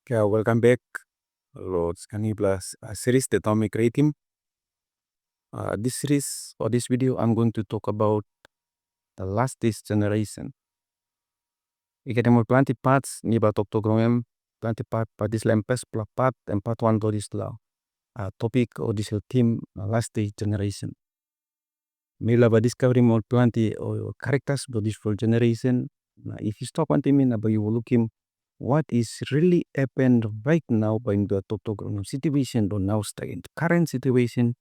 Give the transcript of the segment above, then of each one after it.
Okay, welcome back. Lo sekarang plus series the atomic rating. This series or this video, I'm going to talk about the last this generation. Ik heb plenty parts ni ba talk plenty part this lempes part and part one to this la topic or this theme last this generation. Mila ba discovery more plenty or characters to this full generation. If you stop one thing about you looking what is really happened right now by the talk situation or now in the current situation.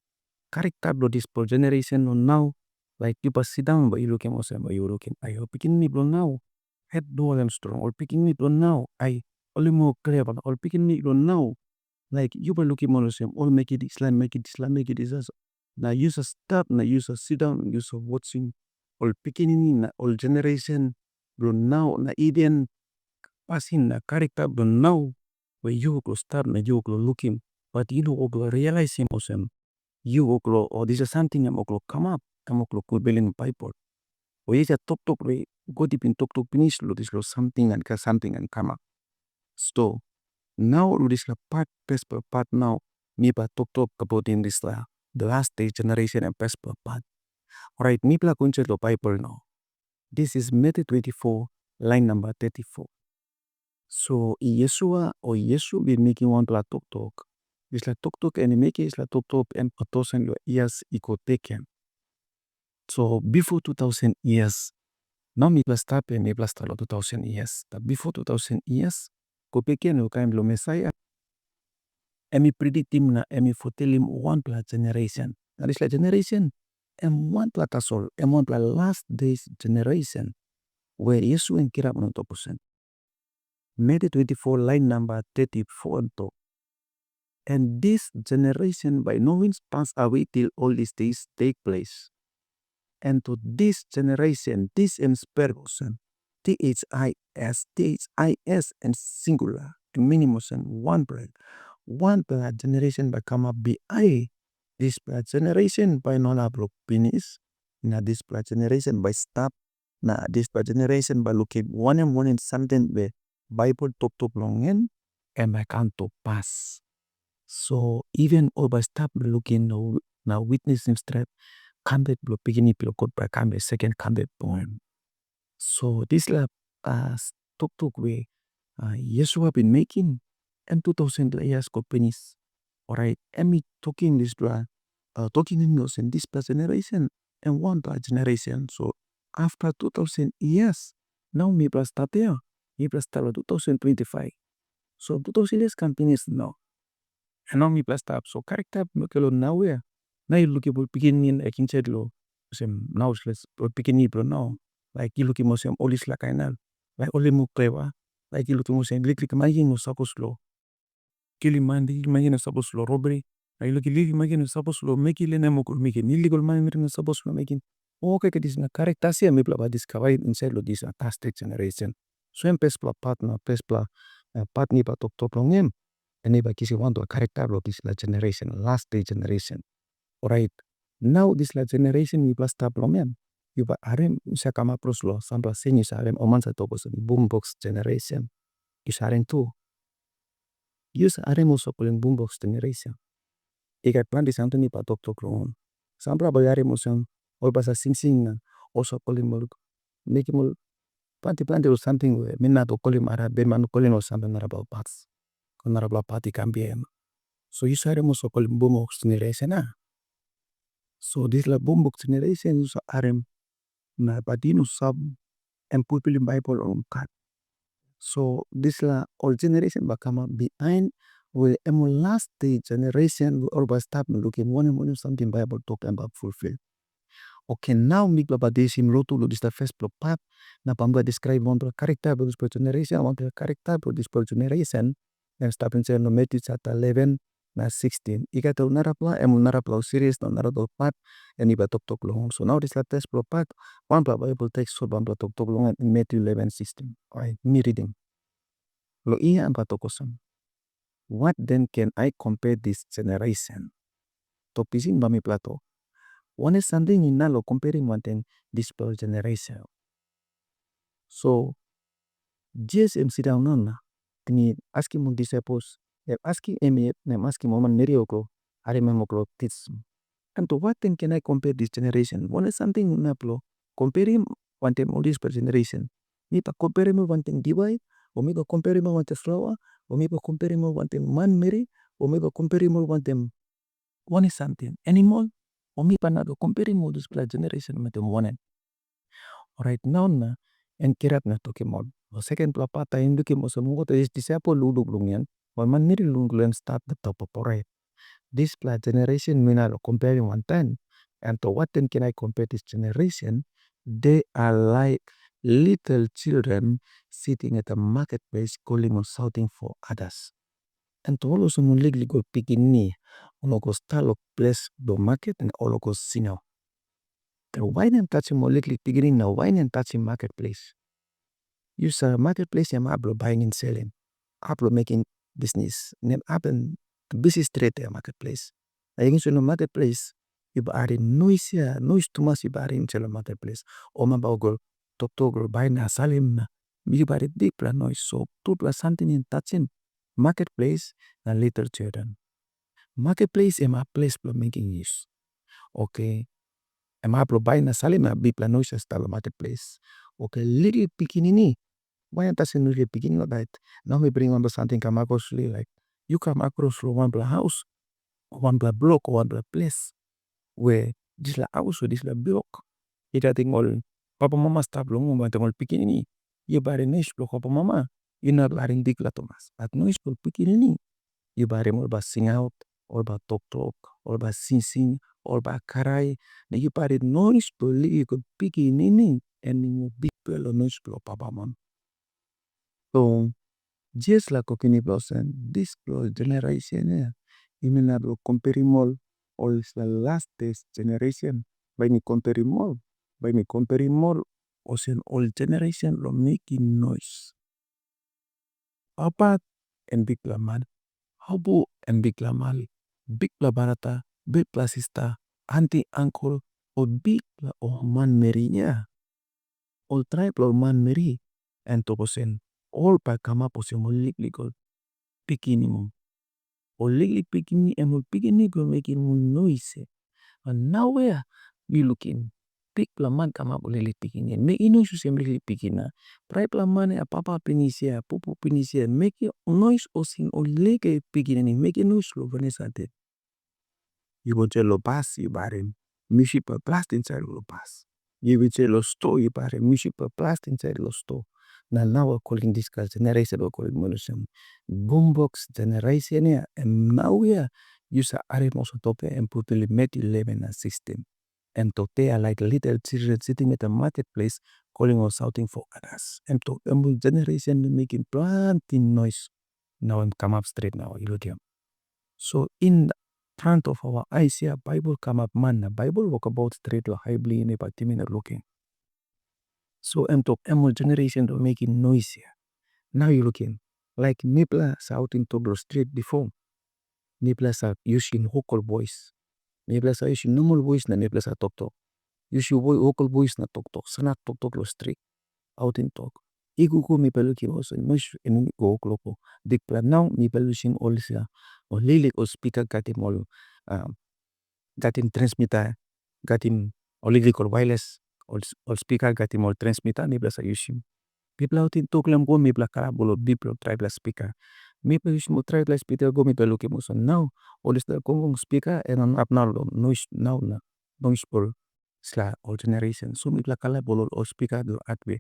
Character do this per generation on now like you pas sit down but you looking also but you looking I picking me bro now head do them strong or picking me bro now I only more clear but or picking me bro now like you were looking more same all make it Islam make it is now use a stop now use a sit down use a watching all picking in all generation bro now na even passing na character bro now where you go start na you go looking but you know go realizing also you oklo or this is something I'm oklo come up I'm oklo kubelin Bible. Or is a top way go deep in top finish lo this lo something and something and come up. So now lo this la part best per part now me ba top about in this la the last day generation and best per part. Alright, me pla kunche lo Bible now. This is Matthew 24 line number 34. So Yeshua or Yesu be making one pla talk. Is la talk and make is la talk and patosan lo years iko taken. So before 2000 years, now me plus tap and me plus talo 2000 years. But before 2000 years, ko pequeno no kaim lo Messiah, and me predict him na and me foretell him one plus generation. That is like generation and one plus tasol and one plus last days generation where Yesu and kira no 2%. Matthew 24 line number 34 to. And this generation by no means pass away till all these days take place. And to this generation, this is person, THIS and singular, to minimum one blood. One blood generation by come up BI. This blood generation by non-abroad penis. Now this blood generation by stop. Now this blood generation by looking one and something the Bible top long and by can't to pass. So even over stop looking now witnessing strap. Combat blow beginning blow code by combat second combat poem. So this lab talk way Yeshua been making and 2000 years companies. Alright, and me talking this talking in those in this plus generation and one plus generation. So after 2000 years, now me plus start there, me plus start 2025. So 2000 years companies now. And now me plus start. So character now where. Now you look at beginning like inside lo now let's beginning bro now like you look at most all is like like only more clever like you look at most like imagine no suppose lo killing man imagine no suppose lo robbery I look at imagine no suppose lo make it no make it illegal man no suppose lo making okay this na character see me bla discover inside lo this fantastic generation so em pes partner pes part ni ba top long em and ba kisi want to character lo this la generation last day generation. Alright, now this la generation we plus tap lomen. You ba arem usa kama pros lo sampai sini sarem oman sa topos boombox generation. Isaren tu. Use arem usa kuling boombox generation. Ikat plan di santo ni patok tok lo. Sampai ba arem usa ol basa sing na osa kuling muluk. Make mul planti or something we minna to kuling mara be man kuling or something narabal parts. Narabal party cambiem. So use arem usa kuling boombox generation na. So this la boombox generation usa arem na badino sub and put in Bible on cut. So this la all generation bakama behind we last the generation we always start looking one something Bible talk about fulfill. Okay, now me baba desim roto lo this the first part na pamba describe one character for this generation one character for this generation and start in no Matthew chapter 11 na 16. Ika to narapla narapla series no narapla part and iba top long. So now this la test part one Bible text so bamba top long in Matthew 11 16. Alright, me reading. Lo iya amba tokosam. What then can I compare this generation? Topisin bami plato. One is something in nalo comparing one thing this generation. So GSM sit down on tini asking mon disciples, asking Amy, I'm asking Mama Nerioko, I remember teach. And to what thing can I compare this generation? One is something naplo comparing one time all this per generation. Me pa compare mo one thing divide, or me pa compare mo one thing flower, or me pa compare mo one thing man Mary, or me pa compare mo one thing one is something animal, or me pa na compare mo this per generation with them one. Right now na and kirat na to kemod. O second plapata hindu kemo semua to is disciple luduk lungian. One man Mary lungulan start the top of right. This plus generation mean are comparing one time. And to what then can I compare this generation? They are like little children sitting at a marketplace calling or shouting for others. And to all of them legally go picking knee, on go style of place the market and all go signal. The wine and touching more legally beginning now wine and touching marketplace. Use a marketplace and ablo buying and selling. Ablo making business. Name happen to busy straight there marketplace. Again, so no marketplace, you are in noise here, noise too much, you are in the marketplace. O mabogol, toptogol, buying a salim, you are a deep noise. So, two plus something in touching marketplace and little children. Marketplace is a place for making use. Okay. Am I buying a salim, a big noise style marketplace. Okay, little pikinini. Why am I really beginning of that? Now we bring on the something come across like you come across from one house, one block, or one place where this la house or this la block. It I think all papa mama stop long but all beginning. You buy a niche block papa mama. You not learning big la Thomas. But no is beginning. You buy more about sing out, or about talk, or about sing, or about karai. Then you buy noise to leave beginning and you big noise block papa mama. So just like Kokini Blossom, this generation, even though comparing more, or is the last generation, by me comparing more, also an old generation lo making noise. Papa and big la man, Habu and big la mal, big la barata, big la sister, auntie, uncle, or big la oh man merinya, all tribe lo man meri, and toposen, all pa kama posen legal. Picking mo. Or lately picking me and picking go making more noise. And now where you looking? Pick la man come up lily picking it. Make no issue really picking a pripe la man a papa pinisia, popo pinisia, make it noise or sing or leg picking and make a noise slow when it's at it. You will tell lo pass you barren. Mishi per blast inside lo pass. You will tell lo store you barren. Mishi per blast inside lo store. Now we're calling this generation we're calling monosim. Boombox generation here and now we are use a aremos tope and put the metal lemon system. And to they are like little children sitting at a marketplace calling or shouting for others. And to generation making plenty noise. Now I'm come up straight now, you look here. So in front of our eyes here, Bible come up man, Bible walk about straight or highly in a particular looking. So I'm to generation to making noise here. Now you're looking like Nipla shouting to the street before. Nipla are using vocal voice. Nipla are using normal voice na Nipla are talk. Using vocal voice na talk. Sana talk lo street. Out in talk. Igugu mi peluki also noise in go clopo. Dikla now mi pelusin all this or lilik or speaker gatim all gatim transmitter gatim or lilik or wireless or speaker gatim all transmitter Nipla are using. People out in talk lam go mi kala bolo biplo tribal speaker. Mi use mo tribal speaker go mi peluki mo so now all this the gong speaker and on up now noise now na noise for sla all generation. So mi kala bolo or speaker do atwe.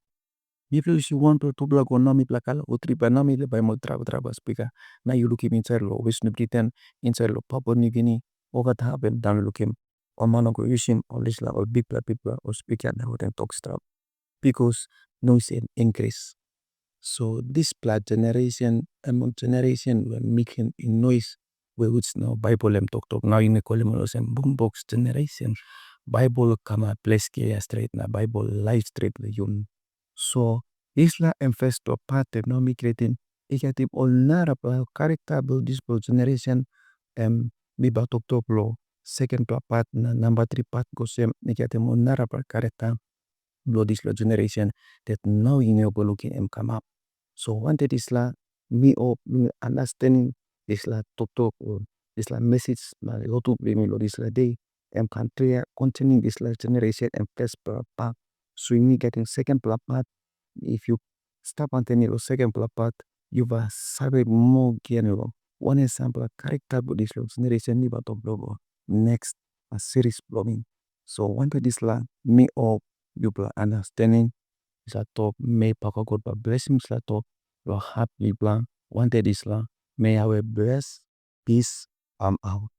Mi use 1 to 2 block on mi kala or 3 pa na mi le by mo tribal speaker. Now you look him inside lo West New Britain inside lo Papua New Guinea over the happen down look him. Or man go using all this la or big people or speaker now then talk stuff because noise increase. So this plat generation among generation were making in noise we which now Bible talk now in the column and boombox generation Bible come place care straight na Bible live straight the yun. So isla emphasis to part now creating ikatim all nara character build this generation mi batok lo second part na number 3 part go same ikatim all nara character blow this generation that now in your looking come up. So wanted isla me up me understanding isla talk or isla message la youtube bemi lo isla day em country continuing isla generation and first part so ini getting second part if you stop anteni lo second part you va sabe mo giano one example character but isla generation ni ba top logo next a series blogging so one page isla me up you understanding isla top may paka god ba blessings la top lo happy plan wanted isla may have a blessed peace. I'm out.